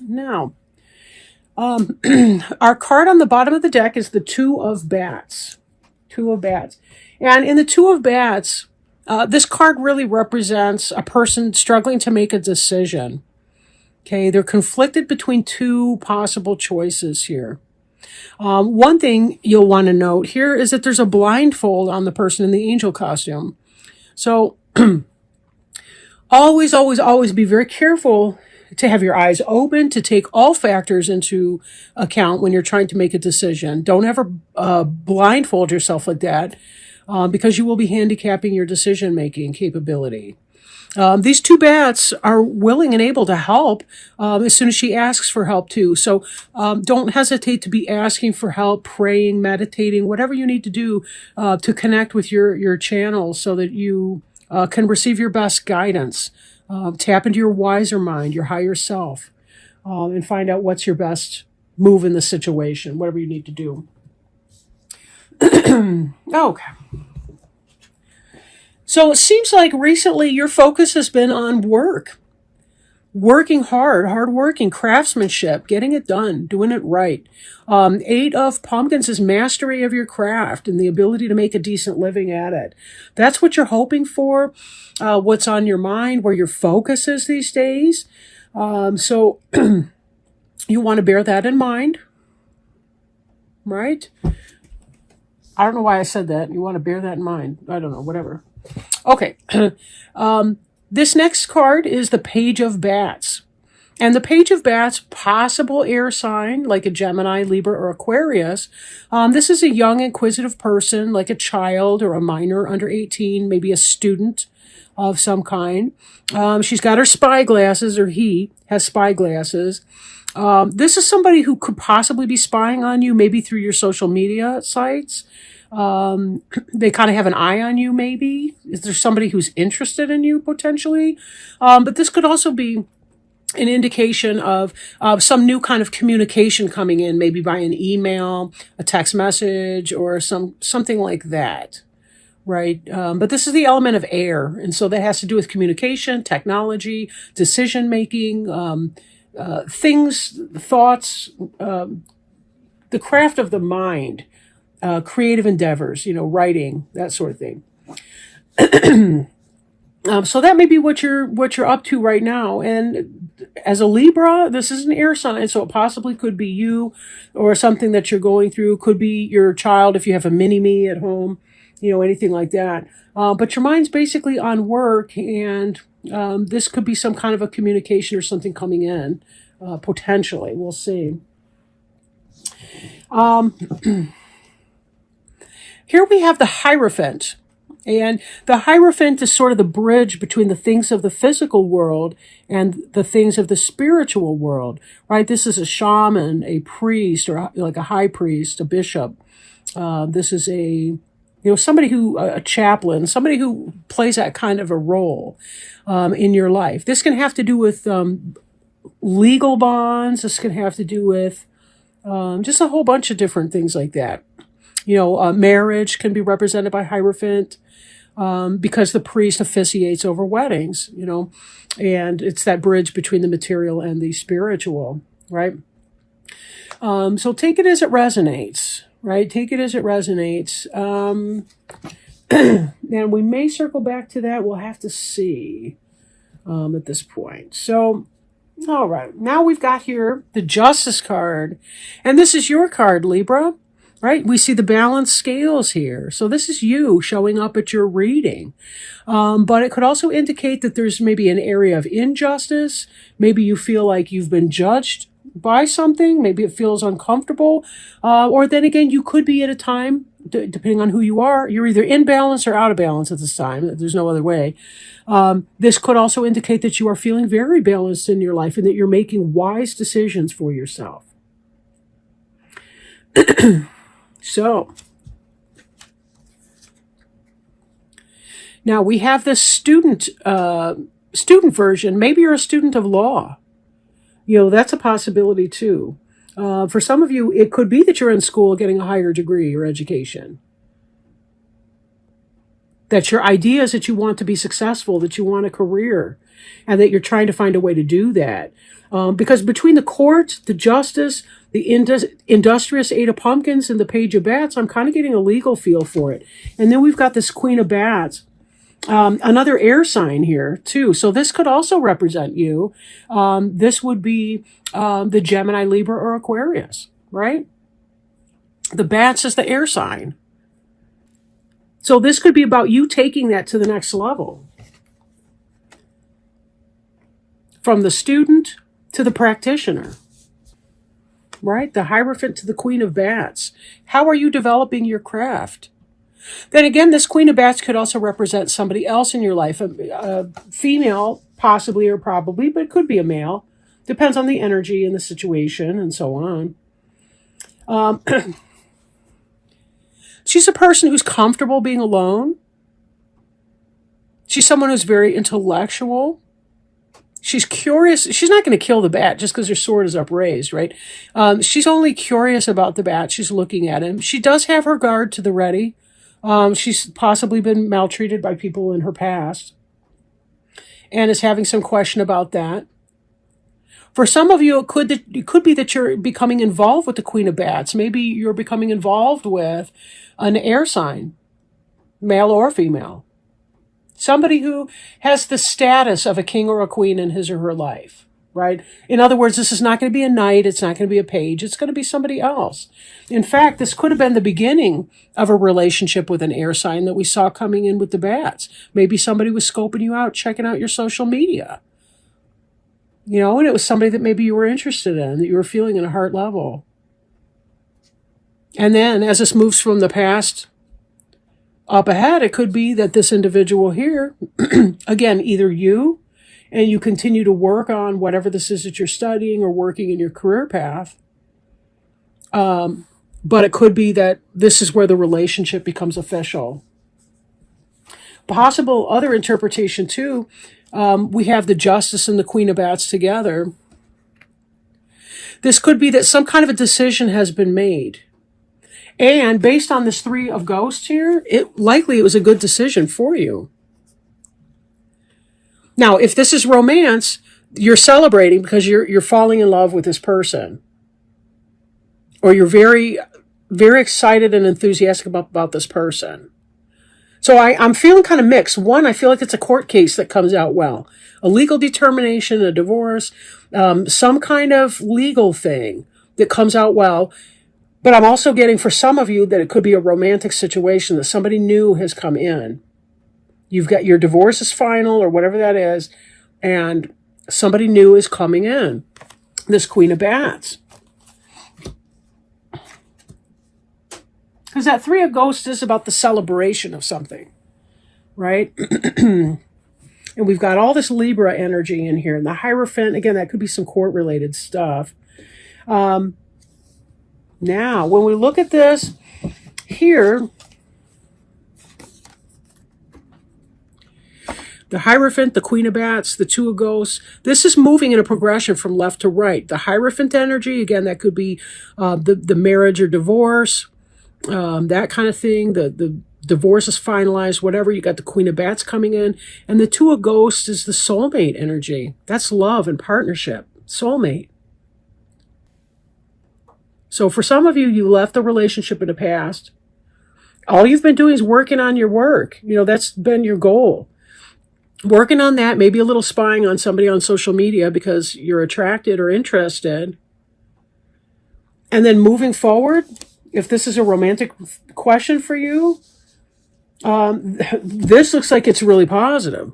Now, our card on the bottom of the deck is the Two of Bats. Two of Bats. And in the Two of Bats, this card really represents a person struggling to make a decision. Okay, they're conflicted between two possible choices here. One thing you'll want to note here is that there's a blindfold on the person in the angel costume. So always, always, always be very careful to have your eyes open, to take all factors into account when you're trying to make a decision. Don't ever blindfold yourself like that because you will be handicapping your decision-making capability. These two bats are willing and able to help as soon as she asks for help too. So don't hesitate to be asking for help, praying, meditating, whatever you need to do to connect with your channel so that you can receive your best guidance. Tap into your wiser mind, your higher self, and find out what's your best move in the situation, whatever you need to do. Okay. So it seems like recently your focus has been on work, working hard working, craftsmanship, getting it done, doing it right. Eight of Pumpkins is mastery of your craft and the ability to make a decent living at it. That's what you're hoping for, what's on your mind, where your focus is these days. So you want to bear that in mind, right? I don't know why I said that. You want to bear that in mind. I don't know, whatever. Okay. This next card is the Page of Bats. And the Page of Bats, possible air sign, like a Gemini, Libra, or Aquarius. This is a young, inquisitive person, like a child or a minor under 18, maybe a student of some kind. She's got her spy glasses, or he has spy glasses. This is somebody who could possibly be spying on you, maybe through your social media sites. They kind of have an eye on you, maybe. Is there somebody who's interested in you, potentially? But this could also be an indication of some new kind of communication coming in, maybe by an email, a text message, or something like that, right? But this is the element of air, and so that has to do with communication, technology, decision-making, things, thoughts, the craft of the mind, creative endeavors, writing, that sort of thing. So that may be what you're up to right now. And as a Libra, this is an air sign, so it possibly could be you or something that you're going through. Could be your child if you have a mini-me at home, anything like that. But your mind's basically on work, and this could be some kind of a communication or something coming in, potentially. We'll see. Here we have the Hierophant. And the Hierophant is sort of the bridge between the things of the physical world and the things of the spiritual world, right? This is a shaman, a priest, or like a high priest, a bishop. This is somebody a chaplain, somebody who plays that kind of a role in your life. This can have to do with legal bonds. This can have to do with just a whole bunch of different things like that. Marriage can be represented by Hierophant because the priest officiates over weddings, and it's that bridge between the material and the spiritual, right? So take it as it resonates, right? Take it as it resonates. And we may circle back to that. We'll have to see at this point. So, all right. Now we've got here the Justice card. And this is your card, Libra. Right? We see the balanced scales here. So this is you showing up at your reading. But it could also indicate that there's maybe an area of injustice. Maybe you feel like you've been judged by something. Maybe it feels uncomfortable. Or then again, you could be at a time, depending on who you are, you're either in balance or out of balance at this time. There's no other way. This could also indicate that you are feeling very balanced in your life and that you're making wise decisions for yourself. So, now we have the student version. Maybe you're a student of law. That's a possibility too. For some of you, it could be that you're in school getting a higher degree or education. that your idea is that you want to be successful, that you want a career, and that you're trying to find a way to do that. Because between the court, the justice, the industrious Eight of Pumpkins, and the Page of Bats, I'm kind of getting a legal feel for it. And then we've got this Queen of Bats, another air sign here too. So this could also represent you. This would be the Gemini, Libra, or Aquarius, right? The Bats is the air sign. So this could be about you taking that to the next level. From the student to the practitioner, right? The Hierophant to the Queen of Bats. How are you developing your craft? Then again, this Queen of Bats could also represent somebody else in your life, a female, possibly or probably, but it could be a male. Depends on the energy and the situation and so on. She's a person who's comfortable being alone. She's someone who's very intellectual. She's curious. She's not going to kill the bat just because her sword is upraised, right? She's only curious about the bat. She's looking at him. She does have her guard to the ready. She's possibly been maltreated by people in her past and is having some question about that. For some of you, it could be that you're becoming involved with the Queen of Bats. Maybe you're becoming involved with an air sign, male or female. Somebody who has the status of a king or a queen in his or her life, right? In other words, this is not going to be a knight. It's not going to be a page. It's going to be somebody else. In fact, this could have been the beginning of a relationship with an air sign that we saw coming in with the bats. Maybe somebody was scoping you out, checking out your social media. You know, and it was somebody that maybe you were interested in, that you were feeling at a heart level. And then as this moves from the past up ahead, it could be that this individual here, again, either you and you continue to work on whatever this is that you're studying or working in your career path. But it could be that this is where the relationship becomes official. Possible other interpretation too, we have the Justice and the Queen of Bats together. This could be that some kind of a decision has been made. And based on this Three of Ghosts here, it was a good decision for you. Now, if this is romance, you're celebrating because you're falling in love with this person. Or you're very, very excited and enthusiastic about this person. So I'm feeling kind of mixed. One, I feel like it's a court case that comes out well. A legal determination, a divorce, some kind of legal thing that comes out well. But I'm also getting for some of you that it could be a romantic situation that somebody new has come in. You've got your divorce is final or whatever that is, and somebody new is coming in. This Queen of Bats. Because that Three of Ghosts is about the celebration of something, right? And we've got all this Libra energy in here. And the Hierophant, again, that could be some court-related stuff. Now, when we look at this here, the Hierophant, the Queen of Bats, the Two of Ghosts, this is moving in a progression from left to right. The Hierophant energy, again, that could be the marriage or divorce, that kind of thing. The divorce is finalized, whatever. You got the Queen of Bats coming in. And the Two of Ghosts is the soulmate energy. That's love and partnership. Soulmate. So for some of you, you left the relationship in the past. All you've been doing is working on your work. You know, that's been your goal. Working on that, maybe a little spying on somebody on social media because you're attracted or interested. And then moving forward, if this is a romantic question for you, this looks like it's really positive.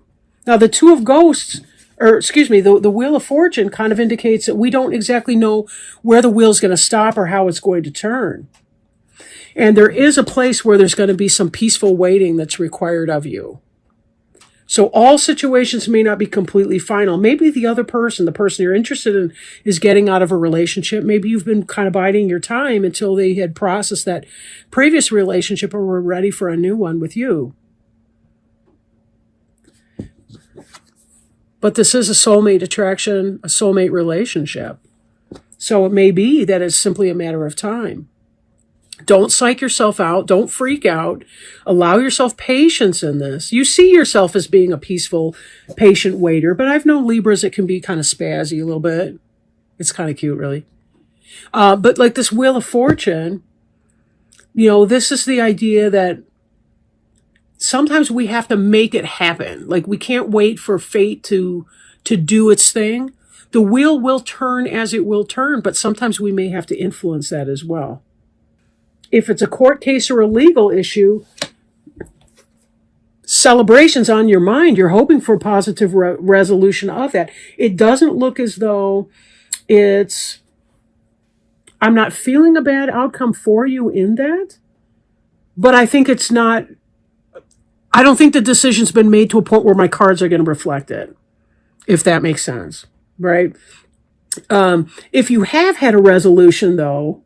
Now, the Two of Ghosts, or excuse me, the Wheel of Fortune kind of indicates that we don't exactly know where the wheel's going to stop or how it's going to turn. And there is a place where there's going to be some peaceful waiting that's required of you. So all situations may not be completely final. Maybe the other person, the person you're interested in, is getting out of a relationship. Maybe you've been kind of biding your time until they had processed that previous relationship or were ready for a new one with you. But this is a soulmate attraction, a soulmate relationship. So it may be that it's simply a matter of time. Don't psych yourself out. Don't freak out. Allow yourself patience in this. You see yourself as being a peaceful, patient waiter, but I've known Libras that can be kind of spazzy a little bit. It's kind of cute, really. But like this Wheel of Fortune, this is the idea that sometimes we have to make it happen. Like we can't wait for fate to do its thing. The wheel will turn as it will turn, but sometimes we may have to influence that as well. If it's a court case or a legal issue, celebration's on your mind. You're hoping for a positive resolution of that. It doesn't look as though I'm not feeling a bad outcome for you in that, but I think I don't think the decision's been made to a point where my cards are going to reflect it, if that makes sense, right? If you have had a resolution, though,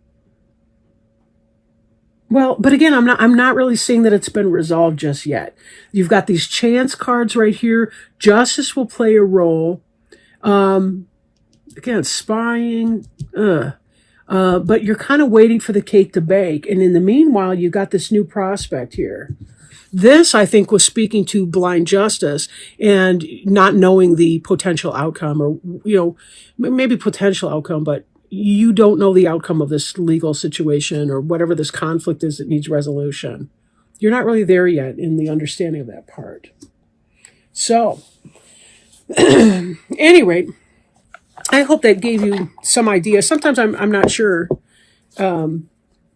well, but again, I'm not really seeing that it's been resolved just yet. You've got these chance cards right here. Justice will play a role. Again, spying, but you're kind of waiting for the cake to bake. And in the meanwhile, you got this new prospect here. This, I think, was speaking to blind justice and not knowing the potential outcome, or, maybe potential outcome, but you don't know the outcome of this legal situation or whatever this conflict is that needs resolution. You're not really there yet in the understanding of that part. So, at any rate, I hope that gave you some idea. Sometimes I'm not sure when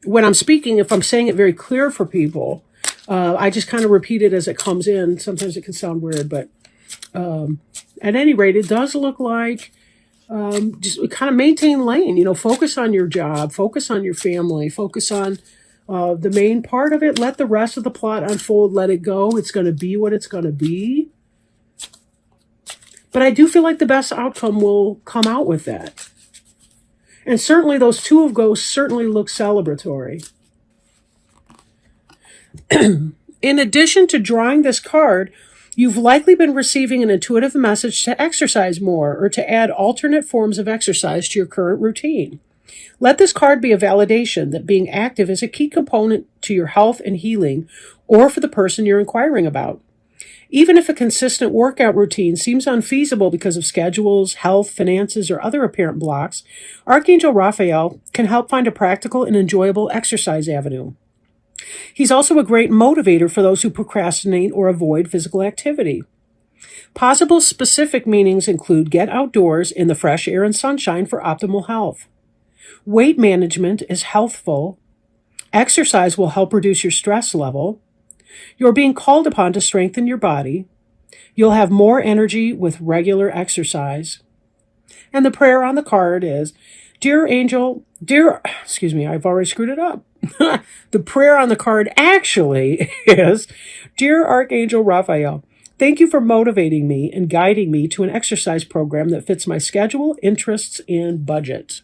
I'm speaking, if I'm saying it very clear for people. I just kind of repeat it as it comes in. Sometimes it can sound weird, but at any rate, it does look like just kind of maintain lane, focus on your job, focus on your family, focus on the main part of it. Let the rest of the plot unfold. Let it go. It's going to be what it's going to be. But I do feel like the best outcome will come out with that. And certainly those Two of Ghosts certainly look celebratory. In addition to drawing this card, you've likely been receiving an intuitive message to exercise more or to add alternate forms of exercise to your current routine. Let this card be a validation that being active is a key component to your health and healing, or for the person you're inquiring about. Even if a consistent workout routine seems unfeasible because of schedules, health, finances, or other apparent blocks, Archangel Raphael can help find a practical and enjoyable exercise avenue. He's also a great motivator for those who procrastinate or avoid physical activity. Possible specific meanings include get outdoors in the fresh air and sunshine for optimal health. Weight management is healthful. Exercise will help reduce your stress level. You're being called upon to strengthen your body. You'll have more energy with regular exercise. And the prayer on the card is, I've already screwed it up. The prayer on the card actually is, Dear Archangel Raphael, thank you for motivating me and guiding me to an exercise program that fits my schedule, interests, and budget.